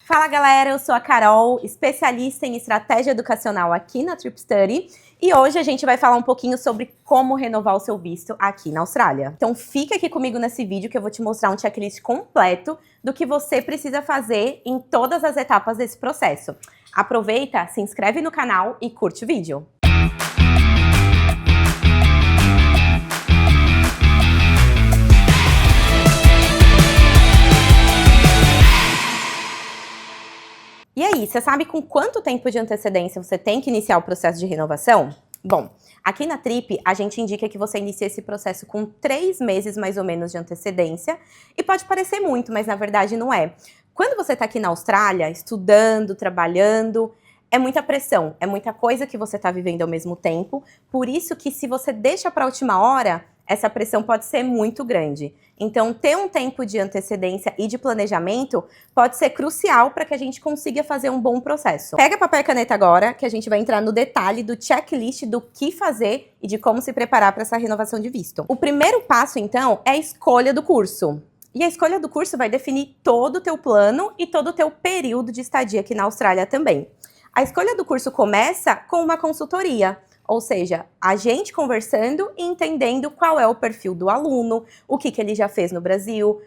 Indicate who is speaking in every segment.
Speaker 1: Fala galera, eu sou a Carol, especialista em estratégia educacional aqui na TripStudy e hoje a gente vai falar um pouquinho sobre como renovar o seu visto aqui na Austrália. Então fica aqui comigo nesse vídeo que eu vou te mostrar um checklist completo do que você precisa fazer em todas as etapas desse processo. Aproveita, se inscreve no canal e curte o vídeo. E aí, você sabe com quanto tempo de antecedência você tem que iniciar o processo de renovação? Bom, aqui na Trip, a gente indica que você inicie esse processo com 3 meses mais ou menos de antecedência. E pode parecer muito, mas na verdade não é. Quando você está aqui na Austrália, estudando, trabalhando, é muita pressão, é muita coisa que você está vivendo ao mesmo tempo. Por isso que se você deixa para a última hora, essa pressão pode ser muito grande. Então, ter um tempo de antecedência e de planejamento pode ser crucial para que a gente consiga fazer um bom processo. Pega papel e caneta agora, que a gente vai entrar no detalhe do checklist do que fazer e de como se preparar para essa renovação de visto. O primeiro passo, então, é a escolha do curso. E a escolha do curso vai definir todo o teu plano e todo o teu período de estadia aqui na Austrália também. A escolha do curso começa com uma consultoria. Ou seja, a gente conversando e entendendo qual é o perfil do aluno, o que ele já fez no Brasil,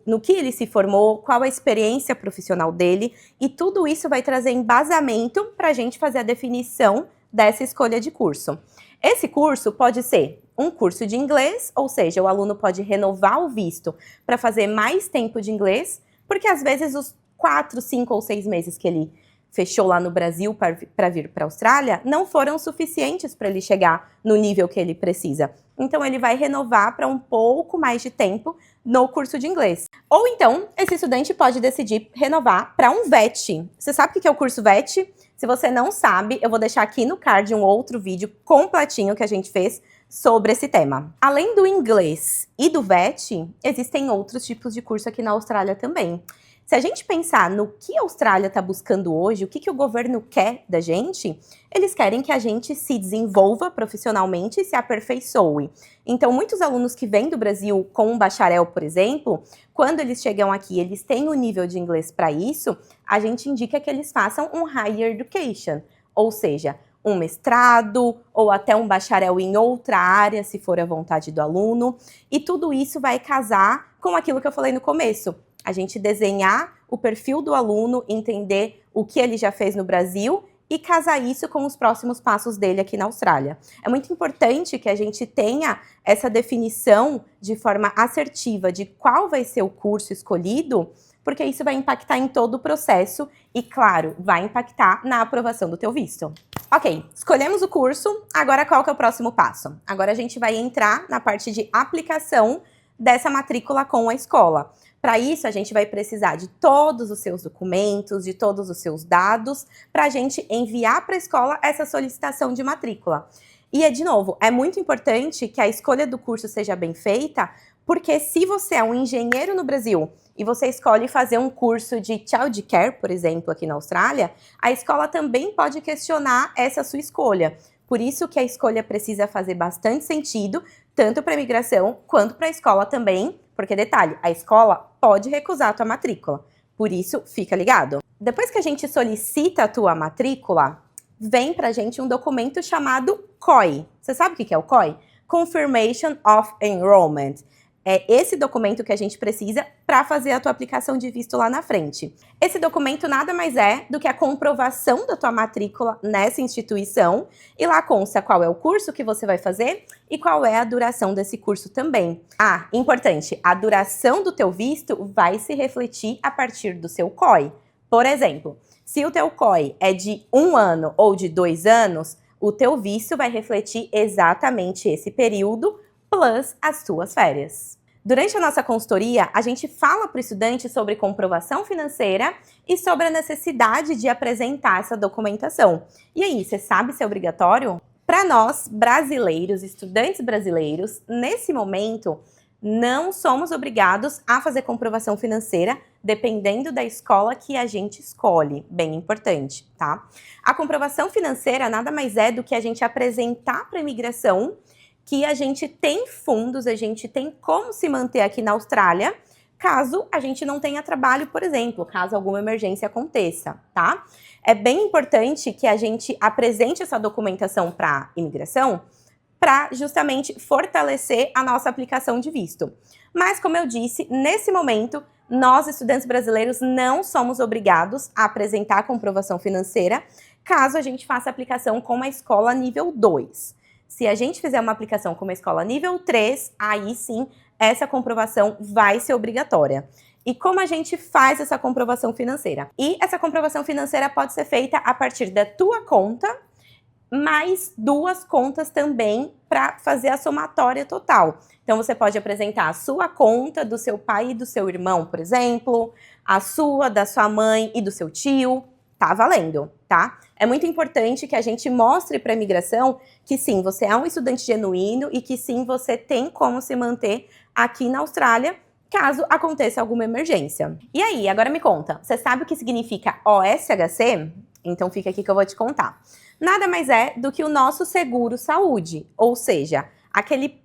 Speaker 1: no que ele se formou, qual a experiência profissional dele, e tudo isso vai trazer embasamento para a gente fazer a definição dessa escolha de curso. Esse curso pode ser um curso de inglês, ou seja, o aluno pode renovar o visto para fazer mais tempo de inglês, porque às vezes os 4, 5 ou 6 meses que ele fechou lá no Brasil para vir para a Austrália, não foram suficientes para ele chegar no nível que ele precisa. Então, ele vai renovar para um pouco mais de tempo no curso de inglês. Ou então, esse estudante pode decidir renovar para um VET. Você sabe o que é o curso VET? Se você não sabe, eu vou deixar aqui no card um outro vídeo completinho que a gente fez sobre esse tema. Além do inglês e do VET, existem outros tipos de curso aqui na Austrália também. Se a gente pensar no que a Austrália está buscando hoje, o que o governo quer da gente, eles querem que a gente se desenvolva profissionalmente e se aperfeiçoe. Então, muitos alunos que vêm do Brasil com um bacharel, por exemplo, quando eles chegam aqui, eles têm o nível de inglês para isso, a gente indica que eles façam um Higher Education, ou seja, um mestrado ou até um bacharel em outra área, se for a vontade do aluno. E tudo isso vai casar com aquilo que eu falei no começo. A gente desenhar o perfil do aluno, entender o que ele já fez no Brasil e casar isso com os próximos passos dele aqui na Austrália. É muito importante que a gente tenha essa definição de forma assertiva de qual vai ser o curso escolhido, porque isso vai impactar em todo o processo e, claro, vai impactar na aprovação do teu visto. Ok, escolhemos o curso, agora qual que é o próximo passo? Agora a gente vai entrar na parte de aplicação dessa matrícula com a escola. Para isso, a gente vai precisar de todos os seus documentos, de todos os seus dados, para a gente enviar para a escola essa solicitação de matrícula. E, de novo, é muito importante que a escolha do curso seja bem feita, porque se você é um engenheiro no Brasil e você escolhe fazer um curso de childcare, por exemplo, aqui na Austrália, a escola também pode questionar essa sua escolha. Por isso que a escolha precisa fazer bastante sentido, tanto para a imigração quanto para a escola também, porque, detalhe, a escola pode recusar a tua matrícula, por isso, fica ligado. Depois que a gente solicita a tua matrícula, vem pra gente um documento chamado COI. Você sabe o que é o COI? Confirmation of Enrollment. É esse documento que a gente precisa para fazer a tua aplicação de visto lá na frente. Esse documento nada mais é do que a comprovação da tua matrícula nessa instituição e lá consta qual é o curso que você vai fazer e qual é a duração desse curso também. Ah, importante, a duração do teu visto vai se refletir a partir do seu COI. Por exemplo, se o teu COI é de 1 ano ou de 2 anos, o teu visto vai refletir exatamente esse período plus as tuas férias. Durante a nossa consultoria, a gente fala para o estudante sobre comprovação financeira e sobre a necessidade de apresentar essa documentação. E aí, você sabe se é obrigatório? Para nós, brasileiros, estudantes brasileiros, nesse momento, não somos obrigados a fazer comprovação financeira, dependendo da escola que a gente escolhe. Bem importante, tá? A comprovação financeira nada mais é do que a gente apresentar para a imigração que a gente tem fundos, a gente tem como se manter aqui na Austrália caso a gente não tenha trabalho, por exemplo, caso alguma emergência aconteça, tá? É bem importante que a gente apresente essa documentação para a imigração para justamente fortalecer a nossa aplicação de visto. Mas, como eu disse, nesse momento, nós, estudantes brasileiros, não somos obrigados a apresentar a comprovação financeira caso a gente faça aplicação com uma escola nível 2. Se a gente fizer uma aplicação com uma escola nível 3, aí sim, essa comprovação vai ser obrigatória. E como a gente faz essa comprovação financeira? E essa comprovação financeira pode ser feita a partir da tua conta, mais 2 contas também para fazer a somatória total. Então, você pode apresentar a sua conta do seu pai e do seu irmão, por exemplo, a sua, da sua mãe e do seu tio. Tá valendo, tá? É muito importante que a gente mostre para a imigração que sim, você é um estudante genuíno e que sim, você tem como se manter aqui na Austrália caso aconteça alguma emergência. E aí, agora me conta, você sabe o que significa OSHC? Então fica aqui que eu vou te contar. Nada mais é do que o nosso seguro saúde, ou seja,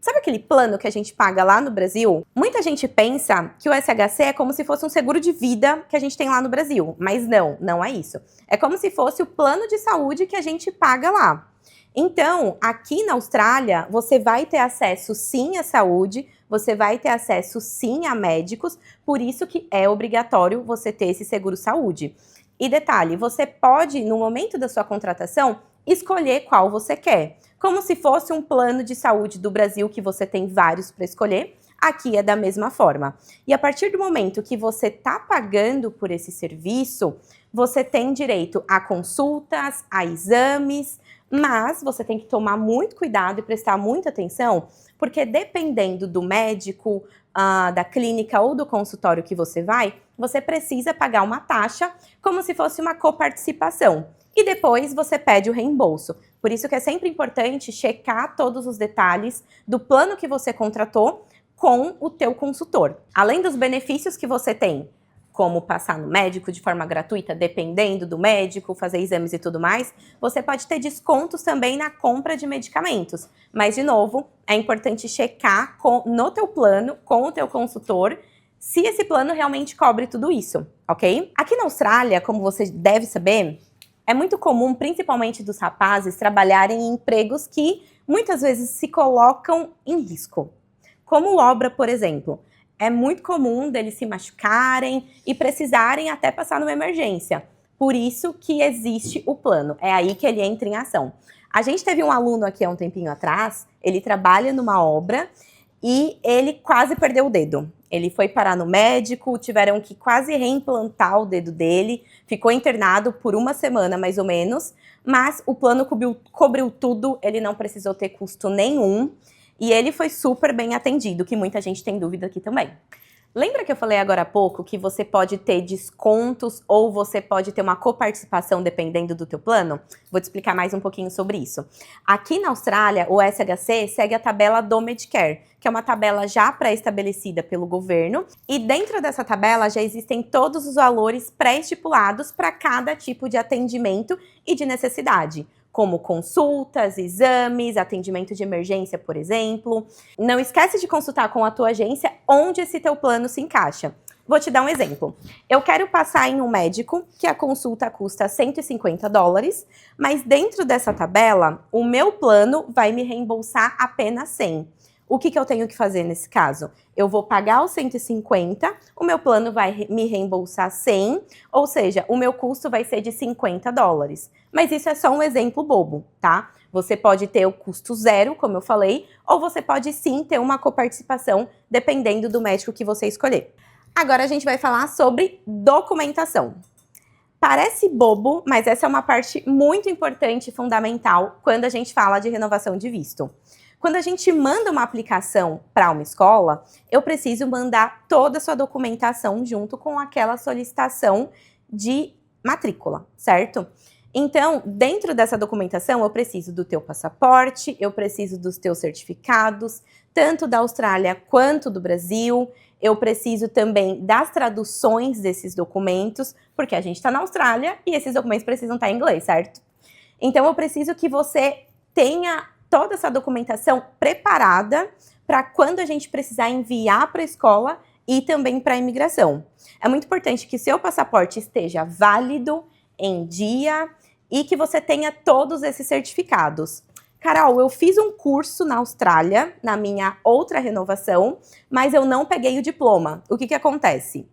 Speaker 1: sabe aquele plano que a gente paga lá no Brasil? Muita gente pensa que o SHC é como se fosse um seguro de vida que a gente tem lá no Brasil, mas não é isso. É como se fosse o plano de saúde que a gente paga lá. Então, aqui na Austrália, você vai ter acesso sim à saúde, você vai ter acesso sim a médicos, por isso que é obrigatório você ter esse seguro saúde. E detalhe, você pode, no momento da sua contratação, escolher qual você quer. Como se fosse um plano de saúde do Brasil, que você tem vários para escolher, aqui é da mesma forma. E a partir do momento que você está pagando por esse serviço, você tem direito a consultas, a exames, mas você tem que tomar muito cuidado e prestar muita atenção, porque dependendo do médico, da clínica ou do consultório que você vai, você precisa pagar uma taxa como se fosse uma coparticipação. E depois você pede o reembolso. Por isso que é sempre importante checar todos os detalhes do plano que você contratou com o teu consultor. Além dos benefícios que você tem, como passar no médico de forma gratuita, dependendo do médico, fazer exames e tudo mais, você pode ter descontos também na compra de medicamentos. Mas, de novo, é importante checar no teu plano, com o teu consultor, se esse plano realmente cobre tudo isso, ok? Aqui na Austrália, como você deve saber, é muito comum, principalmente dos rapazes, trabalharem em empregos que muitas vezes se colocam em risco. Como obra, por exemplo. É muito comum deles se machucarem e precisarem até passar numa emergência. Por isso que existe o plano. É aí que ele entra em ação. A gente teve um aluno aqui há um tempinho atrás, ele trabalha numa obra e ele quase perdeu o dedo. Ele foi parar no médico, tiveram que quase reimplantar o dedo dele, ficou internado por 1 semana mais ou menos, mas o plano cobriu tudo, ele não precisou ter custo nenhum. E ele foi super bem atendido, que muita gente tem dúvida aqui também. Lembra que eu falei agora há pouco que você pode ter descontos ou você pode ter uma coparticipação dependendo do teu plano? Vou te explicar mais um pouquinho sobre isso. Aqui na Austrália, o SHC segue a tabela do Medicare, que é uma tabela já pré-estabelecida pelo governo. E dentro dessa tabela já existem todos os valores pré-estipulados para cada tipo de atendimento e de necessidade, como consultas, exames, atendimento de emergência, por exemplo. Não esquece de consultar com a tua agência onde esse teu plano se encaixa. Vou te dar um exemplo. Eu quero passar em um médico que a consulta custa $150, mas dentro dessa tabela, o meu plano vai me reembolsar apenas 100. O que eu tenho que fazer nesse caso? Eu vou pagar os 150, o meu plano vai me reembolsar 100, ou seja, o meu custo vai ser de $50. Mas isso é só um exemplo bobo, tá? Você pode ter o custo zero, como eu falei, ou você pode sim ter uma coparticipação, dependendo do médico que você escolher. Agora a gente vai falar sobre documentação. Parece bobo, mas essa é uma parte muito importante e fundamental quando a gente fala de renovação de visto. Quando a gente manda uma aplicação para uma escola, eu preciso mandar toda a sua documentação junto com aquela solicitação de matrícula, certo? Então, dentro dessa documentação, eu preciso do teu passaporte, eu preciso dos teus certificados, tanto da Austrália quanto do Brasil. Eu preciso também das traduções desses documentos, porque a gente está na Austrália e esses documentos precisam estar em inglês, certo? Então, eu preciso que você tenha toda essa documentação preparada para quando a gente precisar enviar para a escola, e também para a imigração. É muito importante que seu passaporte esteja válido, em dia e que você tenha todos esses certificados. Carol, eu fiz um curso na Austrália, na minha outra renovação, mas eu não peguei o diploma. O que acontece?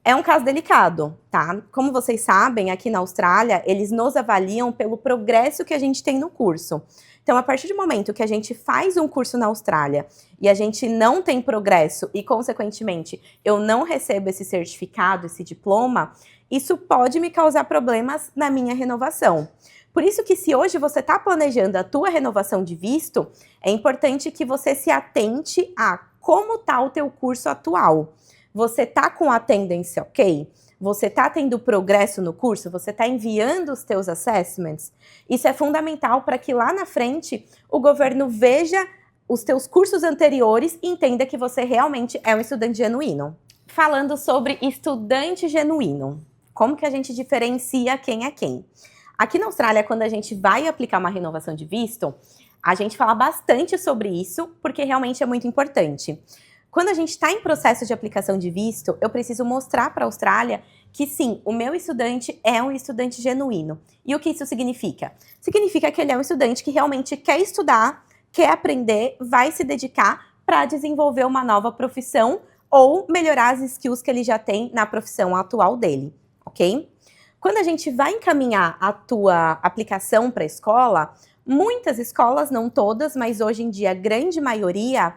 Speaker 1: É um caso delicado, tá? Como vocês sabem, aqui na Austrália, eles nos avaliam pelo progresso que a gente tem no curso. Então, a partir do momento que a gente faz um curso na Austrália e a gente não tem progresso e, consequentemente, eu não recebo esse certificado, esse diploma, isso pode me causar problemas na minha renovação. Por isso que se hoje você está planejando a tua renovação de visto, é importante que você se atente a como está o teu curso atual. Você está com a attendance ok? Você está tendo progresso no curso? Você está enviando os teus assessments? Isso é fundamental para que lá na frente o governo veja os teus cursos anteriores e entenda que você realmente é um estudante genuíno. Falando sobre estudante genuíno, como que a gente diferencia quem é quem? Aqui na Austrália, quando a gente vai aplicar uma renovação de visto, a gente fala bastante sobre isso, porque realmente é muito importante. Quando a gente está em processo de aplicação de visto, eu preciso mostrar para a Austrália que sim, o meu estudante é um estudante genuíno. E o que isso significa? Significa que ele é um estudante que realmente quer estudar, quer aprender, vai se dedicar para desenvolver uma nova profissão ou melhorar as skills que ele já tem na profissão atual dele, ok? Quando a gente vai encaminhar a tua aplicação para a escola, muitas escolas, não todas, mas hoje em dia a grande maioria,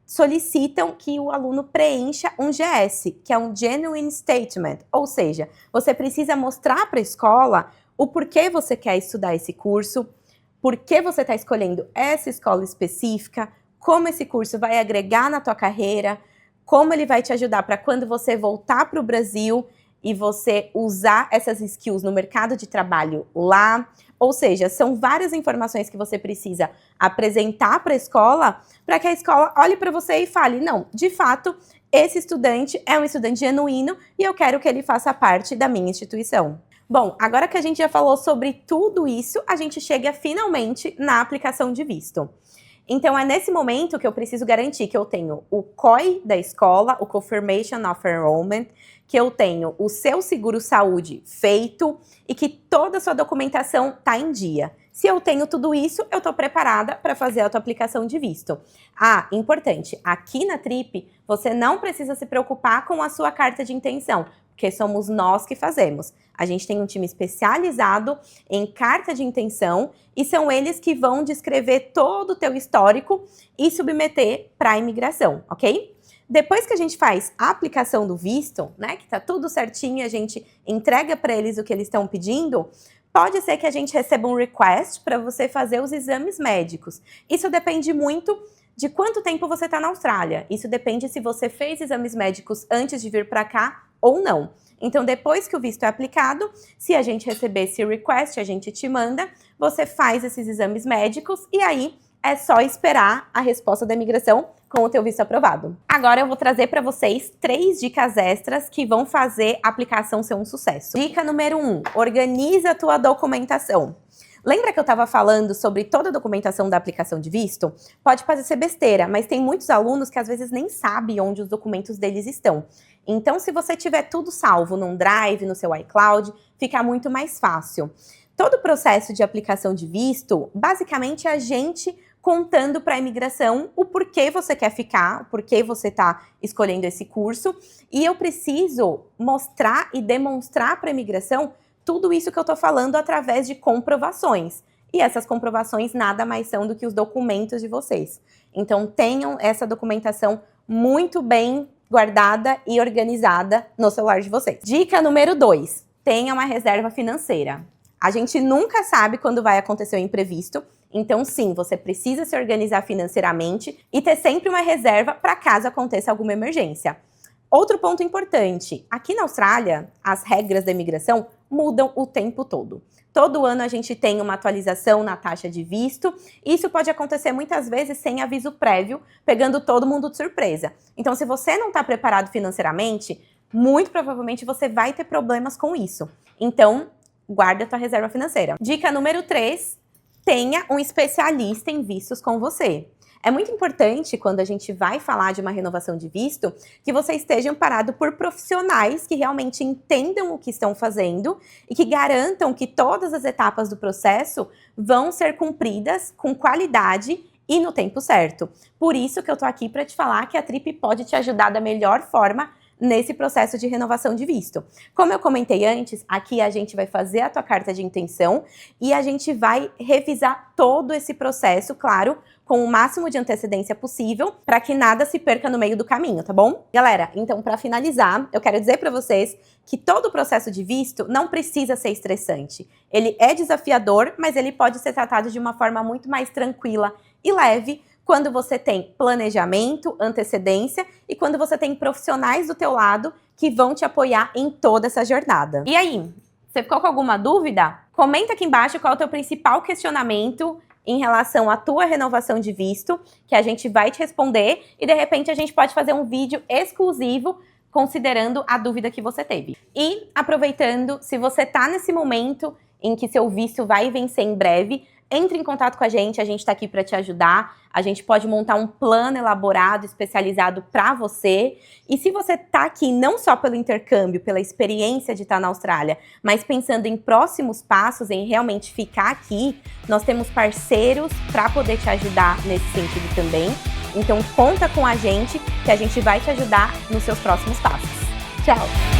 Speaker 1: solicitam que o aluno preencha um GS, que é um Genuine Statement, ou seja, você precisa mostrar para a escola o porquê você quer estudar esse curso, por que você está escolhendo essa escola específica, como esse curso vai agregar na tua carreira, como ele vai te ajudar para quando você voltar para o Brasil e você usar essas skills no mercado de trabalho lá. Ou seja, são várias informações que você precisa apresentar para a escola, para que a escola olhe para você e fale, não, de fato, esse estudante é um estudante genuíno e eu quero que ele faça parte da minha instituição. Bom, agora que a gente já falou sobre tudo isso, a gente chega finalmente na aplicação de visto. Então, é nesse momento que eu preciso garantir que eu tenho o COI da escola, o Confirmation of Enrollment, que eu tenho o seu seguro-saúde feito e que toda a sua documentação está em dia. Se eu tenho tudo isso, eu estou preparada para fazer a tua aplicação de visto. Ah, importante, aqui na Trip, você não precisa se preocupar com a sua carta de intenção, porque somos nós que fazemos. A gente tem um time especializado em carta de intenção e são eles que vão descrever todo o teu histórico e submeter para a imigração, ok? Depois que a gente faz a aplicação do visto, né, que tá tudo certinho, a gente entrega para eles o que eles estão pedindo, pode ser que a gente receba um request para você fazer os exames médicos. Isso depende muito de quanto tempo você está na Austrália. Isso depende se você fez exames médicos antes de vir para cá ou não. Então, depois que o visto é aplicado, se a gente receber esse request, a gente te manda, você faz esses exames médicos e aí é só esperar a resposta da imigração com o teu visto aprovado. Agora eu vou trazer para vocês 3 dicas extras que vão fazer a aplicação ser um sucesso. Dica número 1, organiza a tua documentação. Lembra que eu estava falando sobre toda a documentação da aplicação de visto? Pode parecer besteira, mas tem muitos alunos que às vezes nem sabem onde os documentos deles estão. Então, se você tiver tudo salvo num Drive, no seu iCloud, fica muito mais fácil. Todo o processo de aplicação de visto, basicamente é a gente contando para a imigração o porquê você quer ficar, o porquê você está escolhendo esse curso. E eu preciso mostrar e demonstrar para a imigração tudo isso que eu estou falando através de comprovações. E essas comprovações nada mais são do que os documentos de vocês. Então, tenham essa documentação muito bem guardada e organizada no celular de vocês. Dica número 2, tenha uma reserva financeira. A gente nunca sabe quando vai acontecer o imprevisto, então sim, você precisa se organizar financeiramente e ter sempre uma reserva para caso aconteça alguma emergência. Outro ponto importante, aqui na Austrália, as regras da imigração mudam o tempo todo. Todo ano a gente tem uma atualização na taxa de visto, e isso pode acontecer muitas vezes sem aviso prévio, pegando todo mundo de surpresa. Então, se você não está preparado financeiramente, muito provavelmente você vai ter problemas com isso. Então, guarda a tua reserva financeira. Dica número 3, tenha um especialista em vistos com você. É muito importante, quando a gente vai falar de uma renovação de visto, que você esteja amparado por profissionais que realmente entendam o que estão fazendo e que garantam que todas as etapas do processo vão ser cumpridas com qualidade e no tempo certo. Por isso que eu tô aqui para te falar que a Trip pode te ajudar da melhor forma nesse processo de renovação de visto. Como eu comentei antes, aqui a gente vai fazer a tua carta de intenção e a gente vai revisar todo esse processo, claro, com o máximo de antecedência possível, para que nada se perca no meio do caminho, tá bom? Galera, então para finalizar, eu quero dizer para vocês que todo o processo de visto não precisa ser estressante. Ele é desafiador, mas ele pode ser tratado de uma forma muito mais tranquila e leve, quando você tem planejamento, antecedência e quando você tem profissionais do teu lado que vão te apoiar em toda essa jornada. E aí, você ficou com alguma dúvida? Comenta aqui embaixo qual é o teu principal questionamento em relação à tua renovação de visto, que a gente vai te responder e de repente a gente pode fazer um vídeo exclusivo considerando a dúvida que você teve. E aproveitando, se você tá nesse momento em que seu visto vai vencer em breve, entre em contato com a gente tá aqui para te ajudar, a gente pode montar um plano elaborado, especializado para você. E se você tá aqui não só pelo intercâmbio, pela experiência de estar na Austrália, mas pensando em próximos passos, em realmente ficar aqui, nós temos parceiros para poder te ajudar nesse sentido também. Então conta com a gente, que a gente vai te ajudar nos seus próximos passos. Tchau!